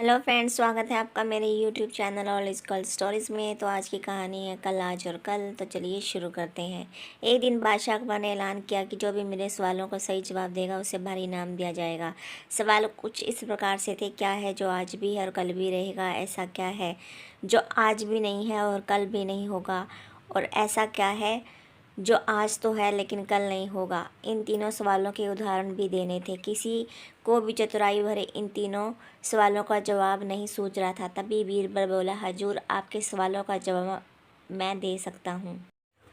Hello friends, स्वागत है आपका मेरे यूट्यूब चैनल और कल स्टोरीज़ में। तो आज की कहानी है कल, आज और कल। तो चलिए शुरू करते हैं। एक दिन बादशाह अकबर ने ऐलान किया कि जो भी मेरे सवालों का सही जवाब देगा उसे भारी इनाम दिया जाएगा। सवाल कुछ इस प्रकार से थे, क्या है जो आज भी है और कल भी रहेगा? ऐसा क्या है जो आज भी नहीं है और कल भी नहीं होगा? और ऐसा क्या है जो आज तो है लेकिन कल नहीं होगा? इन तीनों सवालों के उदाहरण भी देने थे। किसी को भी चतुराई भरे इन तीनों सवालों का जवाब नहीं सूझ रहा था। तभी बीरबल बोला, हजूर, आपके सवालों का जवाब मैं दे सकता हूँ,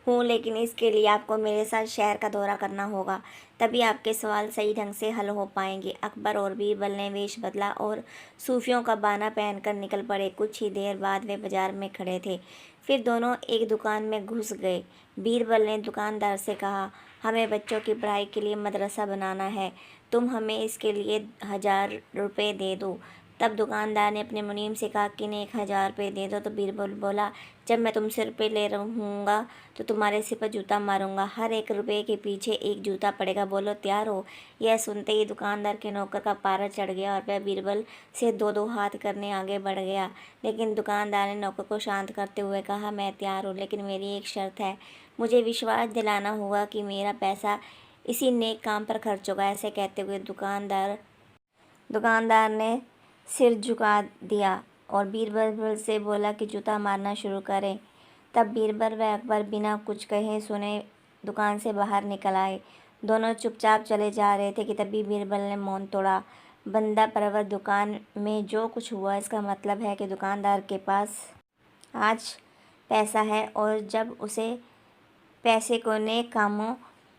लेकिन इसके लिए आपको मेरे साथ शहर का दौरा करना होगा। तभी आपके सवाल सही ढंग से हल हो पाएंगे। अकबर और बीरबल ने वेश बदला और सूफियों का बाना पहनकर निकल पड़े। कुछ ही देर बाद वे बाजार में खड़े थे। फिर दोनों एक दुकान में घुस गए। बीरबल ने दुकानदार से कहा, हमें बच्चों की पढ़ाई के लिए मदरसा बनाना है, तुम हमें इसके लिए 1000 रुपये दे दो। तब दुकानदार ने अपने मुनीम से कहा कि इन्हें 1000 रुपये दे दो। तो बीरबल बोला, जब मैं तुमसे रुपये ले रहूँगा तो तुम्हारे सिर पर जूता मारूंगा। हर एक रुपये के पीछे एक जूता पड़ेगा। बोलो, तैयार हो? यह सुनते ही दुकानदार के नौकर का पारा चढ़ गया और वह बीरबल से दो दो हाथ करने आगे बढ़ गया। लेकिन दुकानदार ने नौकर को शांत करते हुए कहा, मैं तैयार हूँ, लेकिन मेरी एक शर्त है। मुझे विश्वास दिलाना होगा कि मेरा पैसा इसी नेक काम पर खर्च होगा। ऐसे कहते हुए दुकानदार ने सिर झुका दिया और बीरबल से बोला कि जूता मारना शुरू करें। तब बीरबल व अकबर बिना कुछ कहे सुने दुकान से बाहर निकल आए। दोनों चुपचाप चले जा रहे थे कि तभी बीरबल ने मौन तोड़ा। बंदा परवर, दुकान में जो कुछ हुआ इसका मतलब है कि दुकानदार के पास आज पैसा है, और जब उसे पैसे को नेक कामों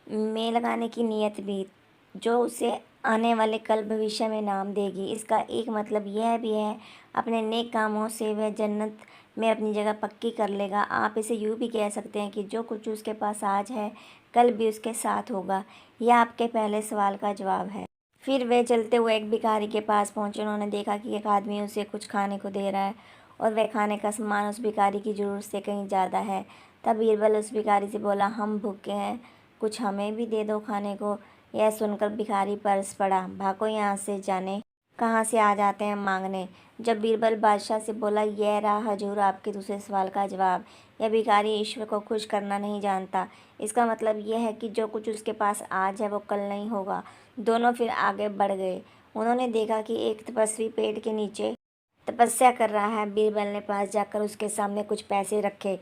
में लगाने की नीयत भी, जो उसे आने वाले कल भविष्य में नाम देगी। इसका एक मतलब यह भी है, अपने नेक कामों से वह जन्नत में अपनी जगह पक्की कर लेगा। आप इसे यूँ भी कह सकते हैं कि जो कुछ उसके पास आज है कल भी उसके साथ होगा। यह आपके पहले सवाल का जवाब है। फिर वे चलते हुए एक भिखारी के पास पहुंचे। उन्होंने देखा कि एक आदमी उसे कुछ खाने को दे रहा है और वह खाने का सामान उस भिखारी की ज़रूरत से कहीं ज़्यादा है। तब बीरबल उस भिखारी से बोला, हम भूखे हैं, कुछ हमें भी दे दो खाने को। यह सुनकर भिखारी परस पड़ा, भागो यहाँ से, जाने कहाँ से आ जाते हैं मांगने। जब बीरबल बादशाह से बोला, यह रहा हजूर आपके दूसरे सवाल का जवाब। यह भिखारी ईश्वर को खुश करना नहीं जानता। इसका मतलब यह है कि जो कुछ उसके पास आज है वो कल नहीं होगा। दोनों फिर आगे बढ़ गए। उन्होंने देखा कि एक तपस्वी पेड़ के नीचे तपस्या कर रहा है। बीरबल ने पास जाकर उसके सामने कुछ पैसे रखे।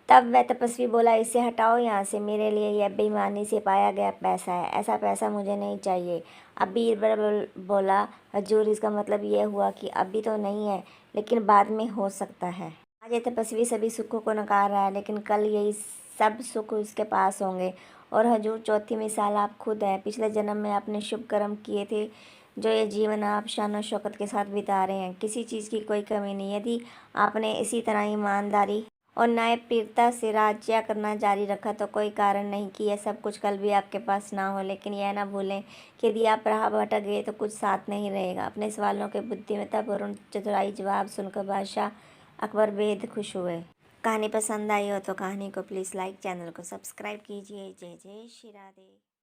तब वह तपस्वी बोला, इसे हटाओ यहाँ से, मेरे लिए यह बेईमानी से पाया गया पैसा है, ऐसा पैसा मुझे नहीं चाहिए। अब बीरबल बोला, हजूर, इसका मतलब यह हुआ कि अभी तो नहीं है लेकिन बाद में हो सकता है। आज ये तपस्वी सभी सुखों को नकार रहा है, लेकिन कल यही सब सुख उसके पास होंगे। और हजूर, चौथी मिसाल आप खुद हैं। पिछले जन्म में आपने शुभ कर्म किए थे, जो ये जीवन आप शान और शौकत के साथ बिता रहे हैं। किसी चीज़ की कोई कमी नहीं। यदि आपने इसी तरह ईमानदारी और न्यायप्रियता से राज्य करना जारी रखा तो कोई कारण नहीं कि यह सब कुछ कल भी आपके पास ना हो। लेकिन यह ना भूलें कि यदि आप राह भटक गए तो कुछ साथ नहीं रहेगा। अपने सवालों के बुद्धिमत्ता और चतुराई जवाब सुनकर बादशाह अकबर बेहद खुश हुए। कहानी पसंद आई हो तो कहानी को प्लीज़ लाइक, चैनल को सब्सक्राइब कीजिए। जय जय श्री राधे।